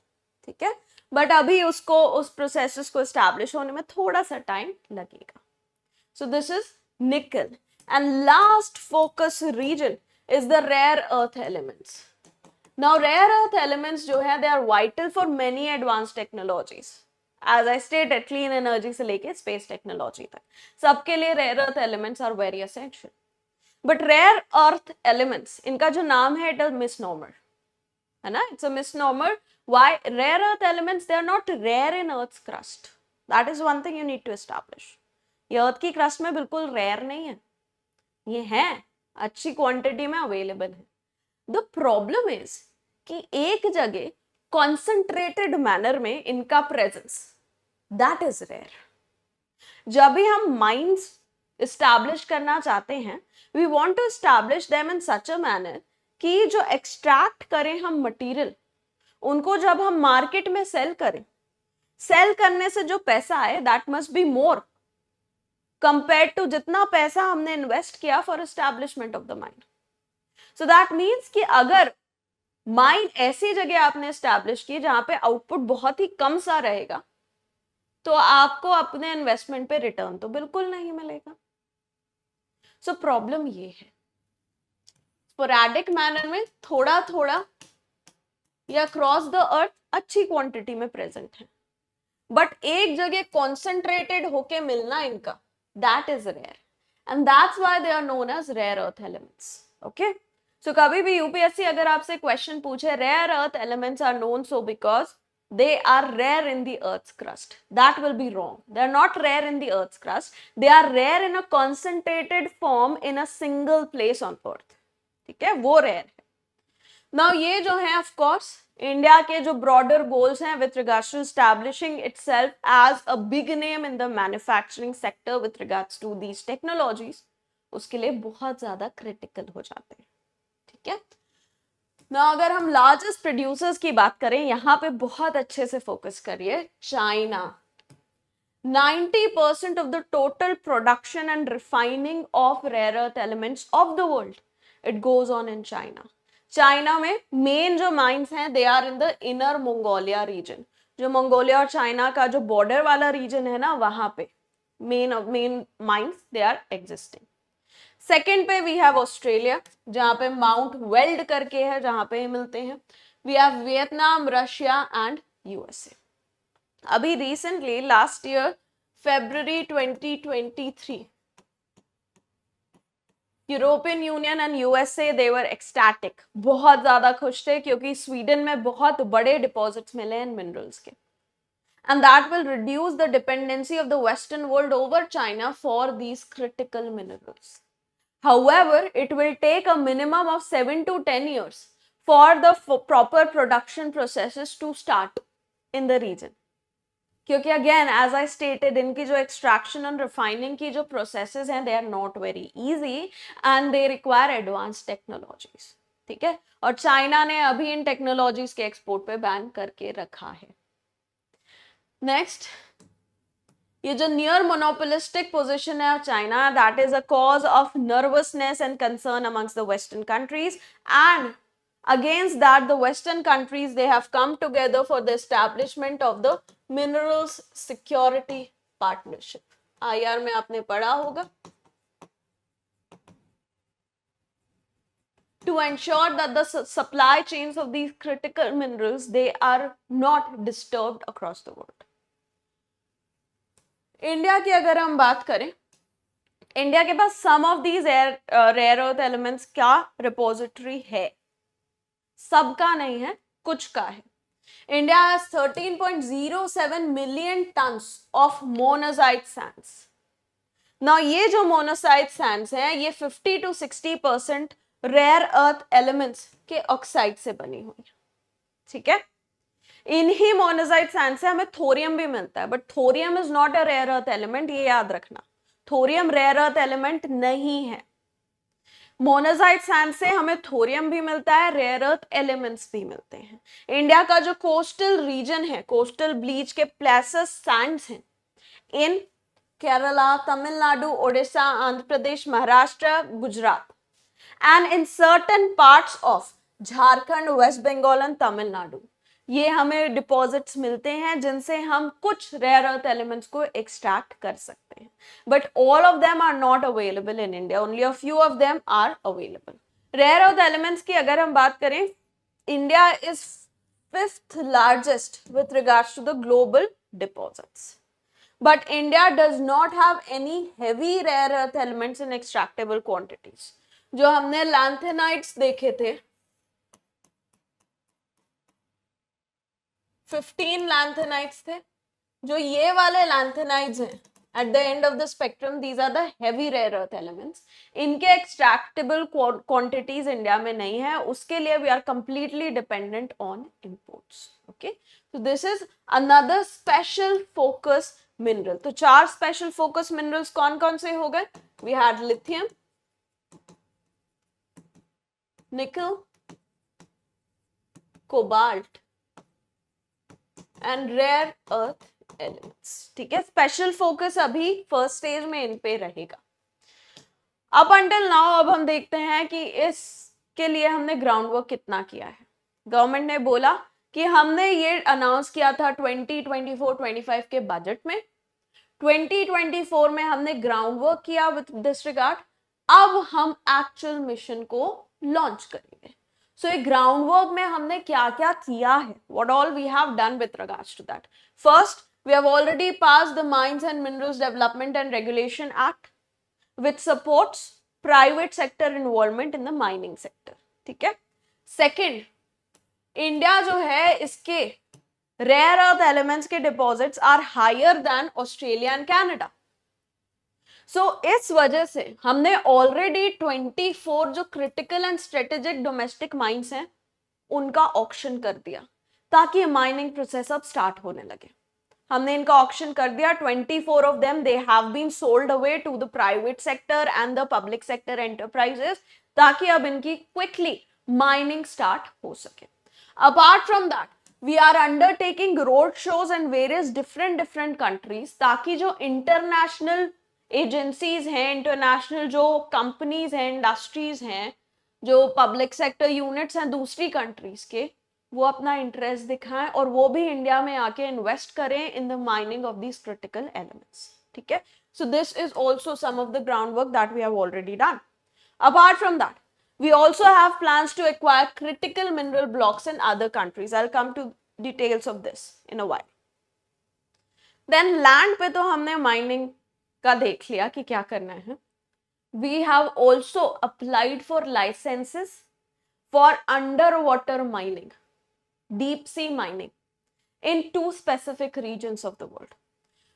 ठीक है, बट अभी उसको, उस प्रोसेसेस को एस्टैब्लिश होने में थोड़ा सा टाइम लगेगा। So this is nickel, and last focus region is the rare earth elements. Now rare earth elements जो है, they are vital for many advance technologies, as I stated, clean energy से लेके space technology तक, सबके लिए rare earth elements are very essential. But rare earth elements, इनका जो नाम है, इट इज मिसनोमर, है ना, it's a misnomer. Why? Rare earth elements, they are not rare in earth's crust, that is one thing you need to establish. ये earth की crust में बिल्कुल रेयर नहीं है, ये है, अच्छी क्वांटिटी में अवेलेबल है। द प्रॉब्लम इज कि एक जगह कॉन्सेंट्रेटेड मैनर में इनका प्रेजेंस, दैट इज रेयर। जब भी हम माइंस इस्टेब्लिश करना चाहते हैं, we want to establish them in such a manner कि जो एक्सट्रैक्ट करें हम मटेरियल, उनको जब हम मार्केट में सेल करें, सेल करने से जो पैसा आए, that must be more compare to जितना पैसा हमने इन्वेस्ट किया for establishment of the mine. So that means कि अगर माइन ऐसी जगह आपने एस्टैब्लिश की जहां पे आउटपुट बहुत ही कम सा रहेगा, तो आपको अपने इन्वेस्टमेंट पे रिटर्न तो बिल्कुल नहीं मिलेगा। सो प्रॉब्लम ये है, स्पोरैडिक मैनर में थोड़ा थोड़ा या क्रॉस द अर्थ अच्छी क्वांटिटी में प्रेजेंट है, बट एक जगह कॉन्सेंट्रेटेड होके मिलना इनका, that is rare, and that's why they are known as rare earth elements. Okay, so कभी भी यूपीएससी अगर आपसे क्वेश्चन पूछे, rare earth elements are known so because they are rare in the earth's crust, that will be wrong. They are not rare in the earth's crust, they are rare in a concentrated form in a single place on earth. ठीक है, वो rare है। now ये जो है, of course, India के जो broader goals हैं with regards to establishing itself as a big name in the manufacturing sector with regards to these technologies, उसके लिए बहुत ज्यादा critical हो जाते हैं। ठीक है ना, अगर हम लार्जेस्ट प्रोड्यूसर्स की बात करें, यहां पे बहुत अच्छे से फोकस करिए, China. 90% of the total production and refining of rare earth elements of the world, it goes on in China. China में मेन जो माइंस हैं, they are in the Inner Mongolia region, जो मंगोलिया और China का जो border वाला region है ना, वहां पे main mines they are existing. Second पे वी हैव ऑस्ट्रेलिया, जहां पे माउंट वेल्ड करके है, जहां पे मिलते हैं। We have Vietnam, Russia and USA. अभी recently last year February 2023, European Union and USA they were ecstatic, बहुत ज्यादा खुश थे क्योंकि स्वीडन में बहुत बड़े डिपॉजिट्स मिले हैं मिनरल्स के, and that will reduce the dependency of the Western world over China for these critical minerals. However, it will take a minimum of 7 to 10 years for the proper production processes to start in the region. क्योंकि again, as I stated, इनकी जो extraction and refining की जो processes हैं, they are not very easy and they require advanced technologies. ठीक है, और China ने अभी इन टेक्नोलॉजीज के एक्सपोर्ट पे बैन करके रखा है। नेक्स्ट, ये जो नियर मोनोपोलिस्टिक पोजिशन है China, that is a cause of nervousness and concern amongst the western countries, and against that the western countries they have come together for the establishment of the minerals security partnership. IR में आपने पढ़ा होगा, to ensure that the supply chains of these critical minerals, they are not disturbed across the world. India की अगर हम बात करें, India के पास some of these rare earth elements का रिपोजिटरी है, सबका नहीं है, कुछ का है. India has 13.07 million tons of monazite sands. Now ये जो monazite sands हैं, ये 50 to 60% rare earth elements के ऑक्साइड से बनी हुई है. ठीक है, इन्हीं मोनाजाइट सैंड से हमें थोरियम भी मिलता है, but thorium is not a rare earth element, ये याद रखना. थोरियम रेयर अर्थ एलिमेंट नहीं है. मोनाजाइट सैंड से हमें थोरियम भी मिलता है, रेयर अर्थ एलिमेंट्स भी मिलते हैं. इंडिया का जो कोस्टल रीजन है, कोस्टल ब्लीच के प्लेसस सैंड्स हैं in Kerala, Tamil Nadu, Odisha, Andhra Pradesh, Maharashtra, Gujarat, and in certain parts of Jharkhand, West Bengal and Tamil Nadu, ये हमें डिपॉजिट्स मिलते हैं जिनसे हम कुछ रेयर अर्थ एलिमेंट्स को एक्सट्रैक्ट कर सकते हैं. But all of them are not available in India, only a few of them are available. Rare earth elements की अगर हम बात करें, India is 5th largest with regards to the global deposits. But India does not have any heavy rare earth elements in extractable quantities. जो हमने lanthanides देखे थे, 15 lanthanides थे. जो ये वाले lanthanides हैं at the end of the spectrum, these are the heavy rare earth elements. इनके extractable quantities इंडिया में नहीं है, उसके लिए we are completely dependent on imports. Okay, so this is another special focus mineral. तो 4 special focus minerals कौन कौन से हो गए? We had lithium, nickel, cobalt and rare earth elements. ठीक है, स्पेशल फोकस अभी फर्स्ट स्टेज में इन पे रहेगा. अप अंटिल नाउ अब हम देखते हैं कि इसके लिए हमने ग्राउंड वर्क कितना किया है. गवर्नमेंट ने बोला कि हमने ये अनाउंस किया था 2024-25 के बजट में. 2024 में हमने ग्राउंड वर्क किया विद दिस रिगार्ड. अब हम एक्चुअल मिशन को लॉन्च करेंगे. सो ये ग्राउंड वर्क में हमने क्या क्या किया है, what all we have done with regards to that. First, we have already passed the Mines and Minerals Development and Regulation Act, which supports private sector involvement in the mining sector. ठीक है. Second, India जो है इसके rare earth elements के deposits are higher than Australia and Canada. सो इस वजह से हमने ऑलरेडी 24 जो critical and strategic domestic mines हैं उनका ऑक्शन कर दिया, ताकि माइनिंग प्रोसेस अब स्टार्ट होने लगे. हमने इनका ऑक्शन कर दिया. 24 of them they have been sold away to the private sector and the public sector enterprises, ताकि अब इनकी क्विकली माइनिंग स्टार्ट हो सके. Apart from that, we are undertaking road shows in various different countries, ताकि जो international agencies हैं, international जो companies हैं, इंडस्ट्रीज हैं, जो पब्लिक सेक्टर यूनिट्स हैं दूसरी कंट्रीज के, वो अपना इंटरेस्ट दिखाएं और वो भी इंडिया में आके इन्वेस्ट करें in the mining of these critical elements. ठीक है, so this is also some of the ground work that we have already done. Apart from that, we also have plans to acquire critical mineral blocks in other countries. I'll come to details of this in a while. Then land पे तो हमने mining का देख लिया कि क्या करना है. We have also applied for licenses for underwater mining, deep sea mining in 2 specific regions of the world.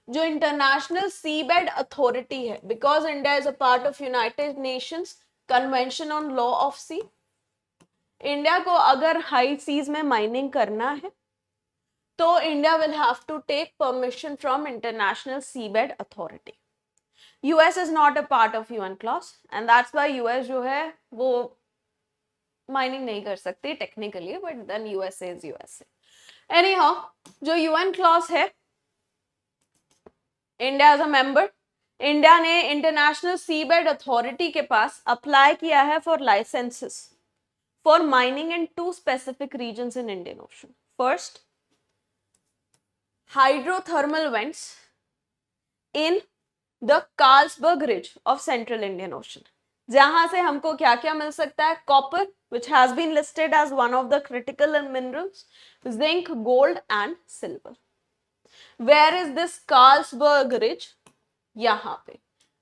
जो International Seabed Authority है, because India is a part of United Nations Convention on Law of Sea, India को अगर high seas में mining करना है तो India will have to take permission from International Seabed Authority. US is not a part of UN clause and that's why US जो है वो mining नहीं कर सकती technically, but then USA is USA. Anyhow, जो यूएन क्लॉज है, India as a member, India ने International Seabed Authority के पास अप्लाई किया है for licences for mining in 2 specific regions in Indian Ocean. First, hydrothermal vents in the Carlsberg Ridge of Central Indian Ocean. जहां से हमको क्या क्या मिल सकता है, copper which has been listed as one of the critical minerals, zinc, gold and silver. Where is this Carlsberg Ridge? यहाँ पे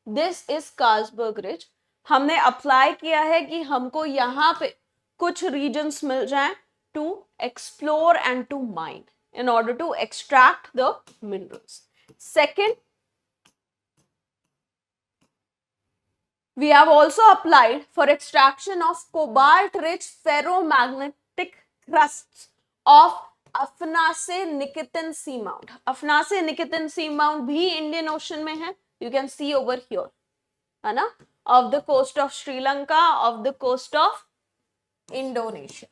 दिस इज कार्ल्सबर्ग रिज. हमने अप्लाई किया है कि हमको यहाँ पे कुछ रीजन्स मिल जाए to explore and to mine in order to extract the minerals. Second, we have also applied for extraction of cobalt-rich ferromagnetic crusts of Afnase Nikitin Seamount. Afnase Nikitin Seamount भी Indian Ocean में है. You can see over here, है ना? Of the coast of Sri Lanka, of the coast of Indonesia.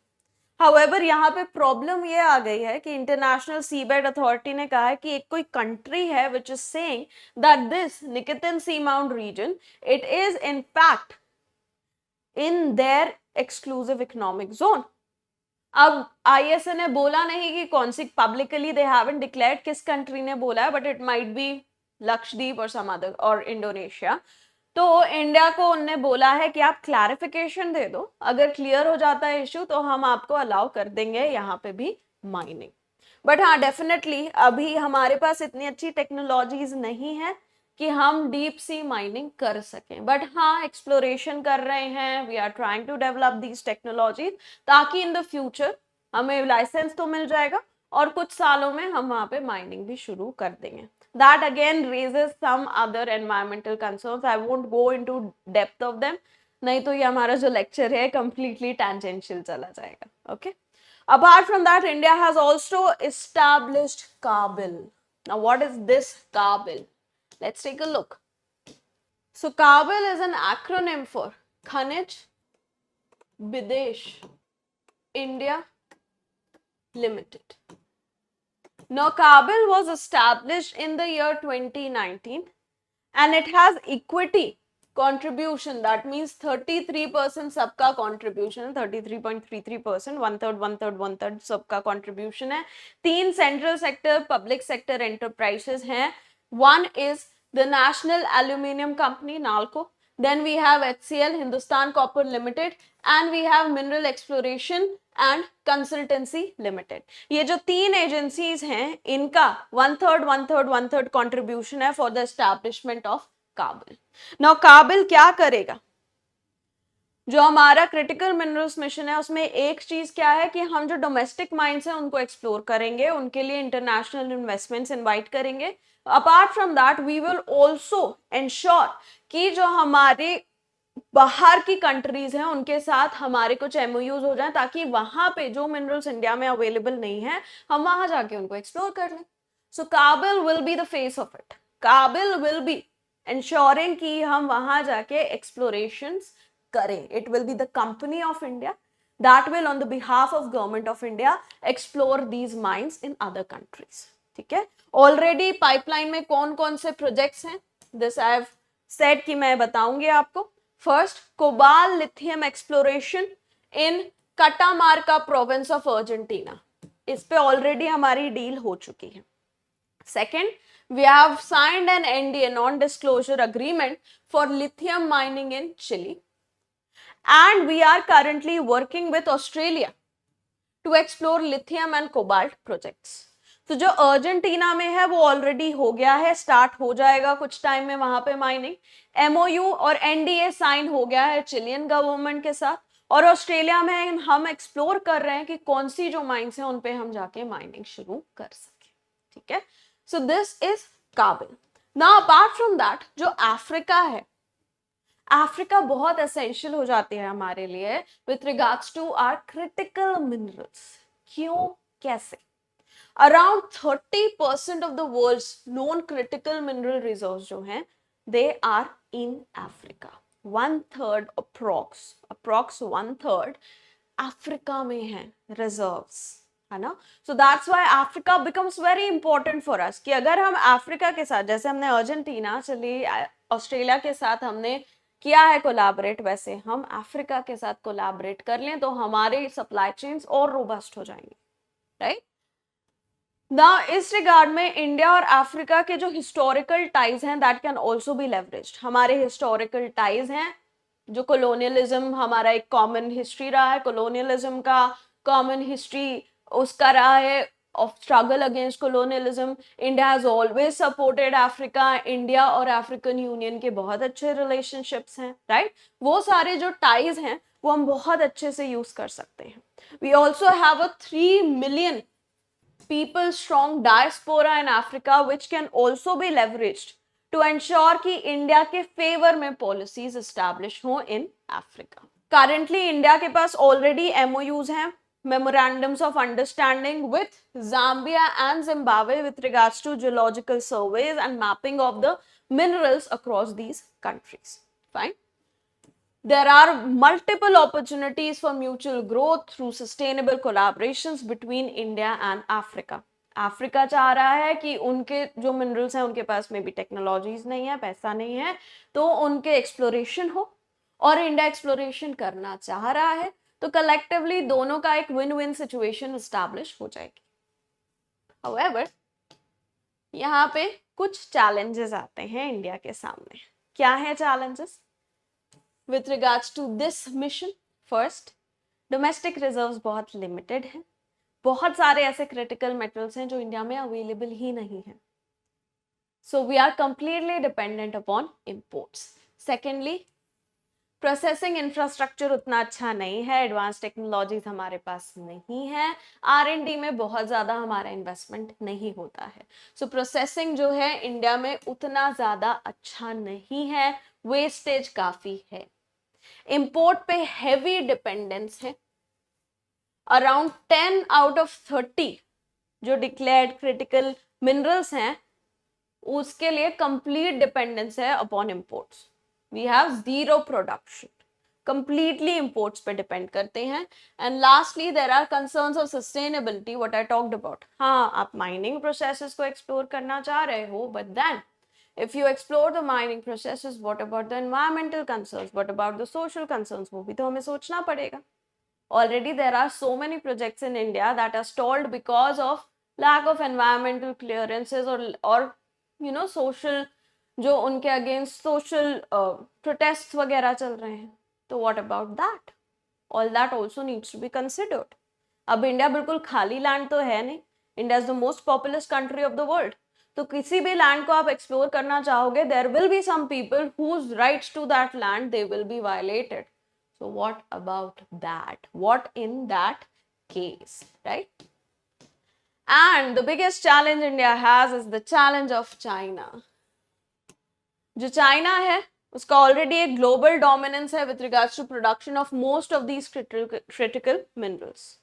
However, यहाँ पे problem ये आ गई है कि इंटरनेशनल सीबेड अथॉरिटी ने कहा है कि एक कोई कंट्री है which is saying that this Nikitin sea mount region it is in fact in their exclusive economic zone. अब आईएसए ने बोला नहीं कि कौन सी, पब्लिकली दे हैवंट डिक्लेयर्ड किस कंट्री ने बोला है, but it might be Lakshadweep और सम अदर और इंडोनेशिया. तो इंडिया को उनने बोला है कि आप क्लैरिफिकेशन दे दो, अगर क्लियर हो जाता है इश्यू तो हम आपको अलाउ कर देंगे यहाँ पे भी माइनिंग. बट हाँ, डेफिनेटली अभी हमारे पास इतनी अच्छी टेक्नोलॉजीज नहीं है कि हम डीप सी माइनिंग कर सकें. बट हाँ, एक्सप्लोरेशन कर रहे हैं, we are trying to develop these technologies, ताकि इन द फ्यूचर हमें लाइसेंस तो मिल जाएगा और कुछ सालों में हम वहाँ पे माइनिंग भी शुरू कर देंगे. That again raises some other environmental concerns. I won't go into depth of them. नहीं तो ये हमारा जो lecture है completely tangential चला जाएगा. Okay. Apart from that, India has also established Kabil. Now, what is this Kabil? Let's take a look. So, Kabil is an acronym for Khanij Bidesh India Limited. Now, Kabil was established in the year 2019 and it has equity contribution. That means 33% सबका contribution, 33.33%, one third सबका contribution है. 3 central sector public sector enterprises हैं. One is the National Aluminium Company, NALCO. Then we have HCL, Hindustan Copper Limited, and we have Mineral Exploration and Consultancy Limited. ये जो 3 agencies हैं, इनका one third contribution है for the establishment of Kabil. Now Kabil क्या करेगा? जो हमारा critical minerals mission है उसमें एक चीज क्या है कि हम जो डोमेस्टिक माइंस हैं उनको एक्सप्लोर करेंगे, उनके लिए इंटरनेशनल इन्वेस्टमेंट्स इनवाइट करेंगे. Apart from that we will also ensure कि जो हमारे बाहर की कंट्रीज हैं उनके साथ हमारे कुछ एमओयूज हो जाए, ताकि वहां पे जो मिनरल्स इंडिया में अवेलेबल नहीं है हम वहां जाके उनको एक्सप्लोर कर लें. सो काबिल will be the face of it. काबिल विल बी ensuring कि हम वहां जाके explorations करें. It will be the company of India that will on the behalf of government of India explore these mines in other countries. ठीक है. Already pipeline में कौन कौन से projects हैं? This I have said कि मैं बताऊंगी आपको. First, cobalt lithium exploration in Catamarca province of Argentina. इस पे already हमारी deal हो चुकी है. Second, we have signed an NDA, non-disclosure agreement for lithium mining in Chile. And we are currently working with Australia to explore lithium and cobalt projects. तो जो Argentina में है वो ऑलरेडी हो गया है, स्टार्ट हो जाएगा कुछ टाइम में वहां पे माइनिंग. एमओयू और एनडीए साइन हो गया है चिलियन गवर्नमेंट के साथ. और ऑस्ट्रेलिया में हम एक्सप्लोर कर रहे हैं कि कौन सी जो माइंस हैं उन पे हम जाके माइनिंग शुरू कर सके. ठीक है. So this is Kabil. Now apart from that, जो अफ्रीका है, अफ्रीका बहुत एसेंशियल हो जाती है हमारे लिए with regards to our critical minerals. क्यों, कैसे? Around 30% of the world's known critical mineral reserves जो हैं, they are in Africa. 1/3 approx 1/3 Africa में है reserves. है ना. सो that's why Africa becomes very important for us कि अगर हम अफ्रीका के साथ, जैसे हमने अर्जेंटीना, चिली, ऑस्ट्रेलिया के साथ हमने किया है कोलैबोरेट, वैसे हम अफ्रीका के साथ कोलैबोरेट कर लें तो हमारे सप्लाई चेन्स और रोबस्ट हो जाएंगे. राइट. नाउ इस रिगार्ड में इंडिया और अफ्रीका के जो हिस्टोरिकल टाइज हैं that can also be leveraged. हमारे हिस्टोरिकल टाइज हैं जो colonialism हमारा एक common history रहा है, colonialism का common history उसका रहा है of struggle against colonialism. India has always supported Africa. India और African Union के बहुत अच्छे relationships हैं, right? वो सारे जो ties हैं वो हम बहुत अच्छे से use कर सकते हैं. We also have a 3 million people strong diaspora in Africa which can also be leveraged to ensure कि इंडिया के फेवर में पॉलिसीज एस्टैब्लिश हो इन अफ्रीका. करंटली इंडिया के पास ऑलरेडी MOUs हैं, memorandums of understanding with Zambia and Zimbabwe with regards to geological surveys and mapping of the minerals across these countries. Fine. There are multiple opportunities for mutual growth through sustainable collaborations between India and Africa. Africa चाह रहा है कि उनके जो minerals हैं उनके पास में भी टेक्नोलॉजीज नहीं है, पैसा नहीं है, तो उनके एक्सप्लोरेशन हो, और इंडिया एक्सप्लोरेशन करना चाह रहा है, तो कलेक्टिवली दोनों का एक विन विन सिचुएशन एस्टैब्लिश हो जाएगी. हाउएवर यहाँ पे कुछ चैलेंजेस आते हैं इंडिया के सामने. क्या है challenges with regards to this mission? First, domestic reserves बहुत लिमिटेड हैं. बहुत सारे ऐसे क्रिटिकल मेटल्स हैं जो इंडिया में अवेलेबल ही नहीं है. So we are completely dependent upon imports. Secondly, processing infrastructure उतना अच्छा नहीं है, एडवांस टेक्नोलॉजीज हमारे पास नहीं है, R&D में बहुत ज़्यादा हमारा इन्वेस्टमेंट नहीं होता है. सो प्रोसेसिंग जो है इंडिया में उतना ज़्यादा अच्छा नहीं है, वेस्टेज काफ़ी है. इंपोर्ट पे हैवी डिपेंडेंस है. अराउंड 10 आउट ऑफ 30 जो डिक्लेयर्ड क्रिटिकल मिनरल्स हैं उसके लिए कंप्लीट डिपेंडेंस है upon imports. We have zero production, completely imports पे depend करते हैं. And lastly, there are concerns of sustainability, what I talked about. हाँ, आप mining processes को explore करना चाह रहे हो, but then if you explore the mining processes, what about the environmental concerns? What about the social concerns? वो भी तो हमें सोचना पड़ेगा. Already there are so many projects in India that are stalled because of lack of environmental clearances or you know social जो उनके against social protest वगैरह चल रहे हैं. तो what about that? All that also needs to be considered. अब India बिल्कुल खाली लैंड तो है नहीं. India is the most populous country of the world. तो किसी भी लैंड को आप एक्सप्लोर करना चाहोगे, there will be some people whose rights to that land they will be violated. So what about that? What in that case, right? And the biggest challenge India has is the challenge of China. जो China है उसका already एक global dominance है with regards to production of most of these critical minerals.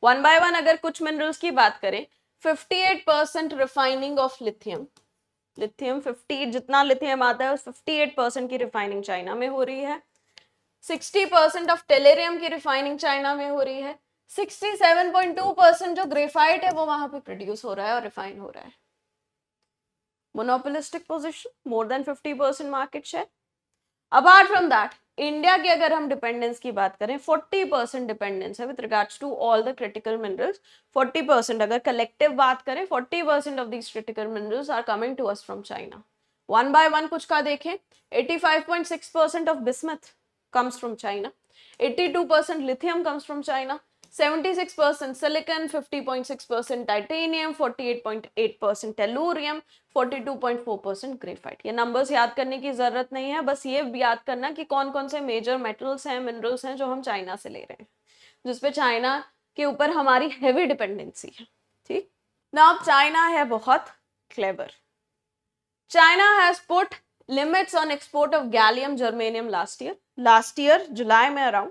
One by one अगर कुछ minerals की बात करें, 58% रिफाइनिंग ऑफ लिथियम 50 जितना लिथियम आता है उस 58% की रिफाइनिंग चाइना में हो रही है. 60% ऑफ टेलेरियम की रिफाइनिंग चाइना में हो रही है. 67.2% जो ग्रेफाइट है वो वहां पे प्रोड्यूस हो रहा है और रिफाइन हो रहा है. Monopolistic position, more than 50% market share. Apart from that, India की अगर हम डिपेंडेंस की बात करें, 40% डिपेंडेंस है with regards to all the critical minerals. 40% अगर कलेक्टिव बात करें, 40% of these critical minerals are coming to us from China. One by one कुछ का देखें, 85.6% of bismuth comes from China, 82% lithium comes from China, 76% silicon, 50.6% titanium, 48.8% tellurium, 42.4% graphite. ये numbers याद करने की जरूरत नहीं है, बस ये याद करना कि कौन कौन से मेजर मेटल्स हैं, मिनरल्स हैं जो हम चाइना से ले रहे हैं, जिसपे चाइना के ऊपर हमारी हैवी डिपेंडेंसी है. ठीक ना. अब चाइना है बहुत clever. China has put limits on export of gallium germanium last year जुलाई में अराउंड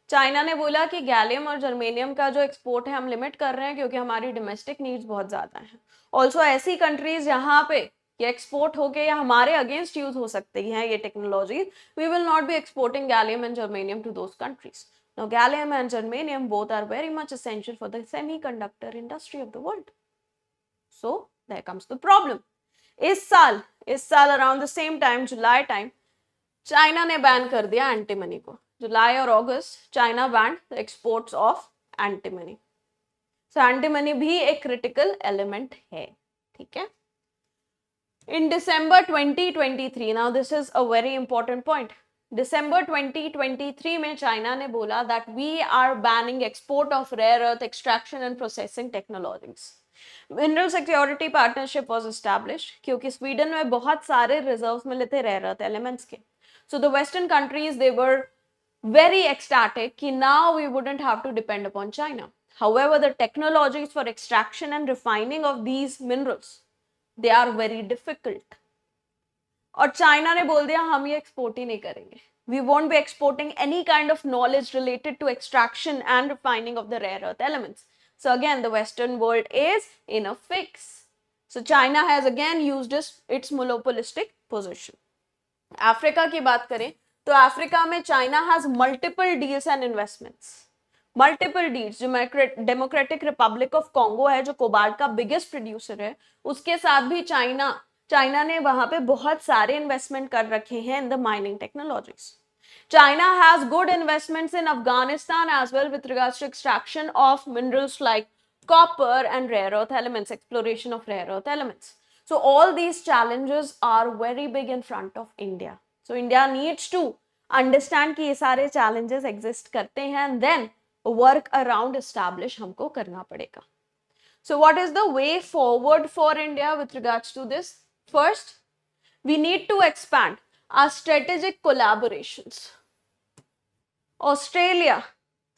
चाइना ने बोला कि गैलियम और जर्मेनियम का जो एक्सपोर्ट है हम लिमिट कर रहे हैं क्योंकि हमारी डोमेस्टिक नीड्स बहुत ज्यादा हैं. ऑल्सो ऐसी कंट्रीज जहां पे ये एक्सपोर्ट होके या हमारे अगेंस्ट यूज हो सकती हैं ये technology, we will not be exporting gallium and germanium to those countries. Now gallium and germanium both are very much essential for the semiconductor industry of the world. So there comes the problem. इस साल around the same time, जुलाई time, China ने ban कर दिया antimony को. जुलाई और अगस्त China ban the exports of antimony. So antimony भी एक क्रिटिकल एलिमेंट है. ठीक है. इन December 2023, now this is a very important point. दिसंबर 2023 में चाइना ने बोला that we are banning export of rare earth extraction and processing technologies. Mineral security partnership was established क्योंकि स्वीडन में बहुत सारे रिजर्व्स मिले थे रेयर अर्थ एलिमेंट्स के. So the western countries they were very ecstatic कि now we wouldn't have to depend upon China. However, the technologies for extraction and refining of these minerals, they are very difficult. और China ने बोल दिया हम ये export ही नहीं करेंगे. We won't be exporting any kind of knowledge related to extraction and refining of the rare earth elements. So again, the Western world is in a fix. So China has again used its monopolistic position. Africa की बात करें तो Africa में China has multiple deals and investments. Multiple deals. जो democratic Republic of Congo है जो cobalt का biggest producer है, उसके साथ भी चाइना ने वहां पे बहुत सारे इन्वेस्टमेंट कर रखे हैं इन the mining technologies. China has good investments in Afghanistan as well with regards to extraction of minerals like copper and rare earth elements, exploration of rare earth elements. So all these challenges are very big in front of India. So India needs to understand कि ये सारे challenges exist करते हैं and then work around establish हमको करना पड़ेगा. So what is the way forward for India with regards to this? First, we need to expand our strategic collaborations. Australia,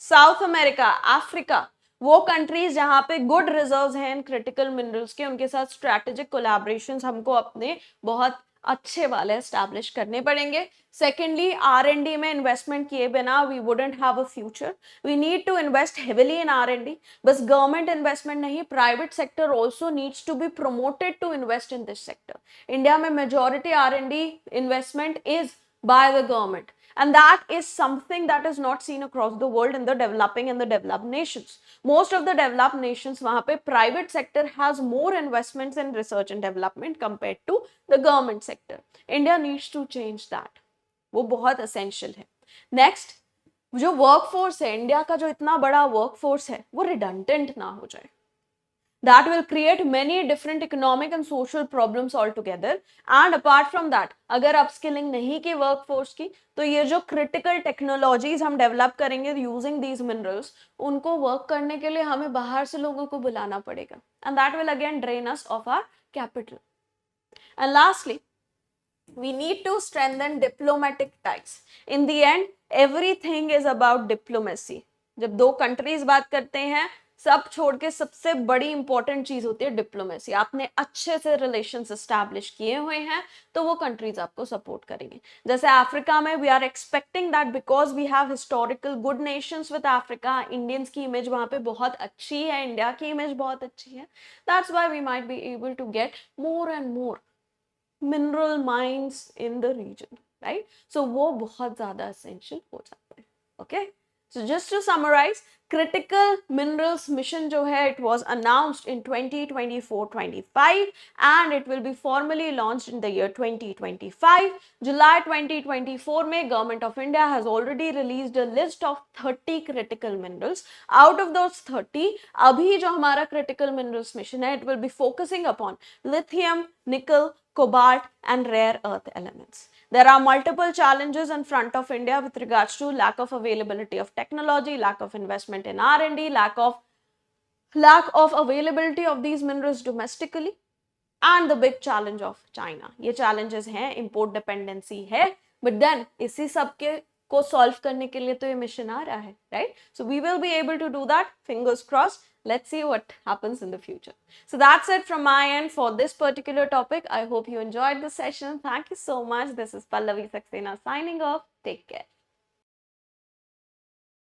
south America, Africa, वो countries जहां पे good reserves हैं critical minerals के, उनके साथ स्ट्रैटेजिक कोलैबोरेशंस हमको अपने बहुत अच्छे वाले एस्टैब्लिश करने पड़ेंगे. सेकेंडली, R&D में इन्वेस्टमेंट किए बिना we wouldn't have a future. We need to invest heavily in R&D. बस गवर्नमेंट इन्वेस्टमेंट नहीं, private sector also needs to be promoted to invest in this sector. India में majority R&D investment is by the government, and that is something that is not seen across the world in the developing and the developed nations. Most of the developed nations, wahan pe private sector has more investments in research and development compared to the government sector. India needs to change that. वो बहुत essential है. Next, जो workforce है, India का जो इतना बड़ा workforce है, वो redundant ना हो जाए. That will create many different economic and social problems altogether. And apart from that, अगर upskilling नहीं की workforce की, तो ये जो critical technologies हम develop करेंगे using these minerals, उनको work करने के लिए हमें बाहर से लोगों को बुलाना पड़ेगा. And that will again drain us of our capital. And lastly, we need to strengthen diplomatic ties. In the end, everything is about diplomacy. जब दो countries बात करते हैं, सब छोड़ के सबसे बड़ी इंपॉर्टेंट चीज होती है डिप्लोमेसी. आपने अच्छे से रिलेशंस एस्टैब्लिश किए हुए हैं तो वो कंट्रीज आपको सपोर्ट करेंगे. जैसे अफ्रीका में we are expecting that because we have historical good nations with Africa, Indians की इमेज वहां पे बहुत अच्छी है, इंडिया की इमेज बहुत अच्छी है. That's why we might be able to get more and more mineral mines in the region, right. So वो बहुत ज्यादा एसेंशियल हो जाता है. Okay, so just to summarize, critical minerals mission जो है, it was announced in 2024-25 and it will be formally launched in the year 2025. July 2024 में Government of India has already released a list of 30 critical minerals. Out of those 30, अभी जो हमारा critical minerals mission है, it will be focusing upon lithium, nickel, cobalt and rare earth elements. There are multiple challenges in front of India with regards to lack of availability of technology, lack of investment in R&D, lack of availability of these minerals domestically, and the big challenge of China. ये challenges हैं, import dependency है, but then इसी सब के को solve करने के लिए तो ये mission आ रहा है, right? So we will be able to do that. Fingers crossed. Let's see what happens in the future. So that's it from my end for this particular topic. I hope you enjoyed the session. Thank you so much. This is Pallavi Saxena signing off. Take care.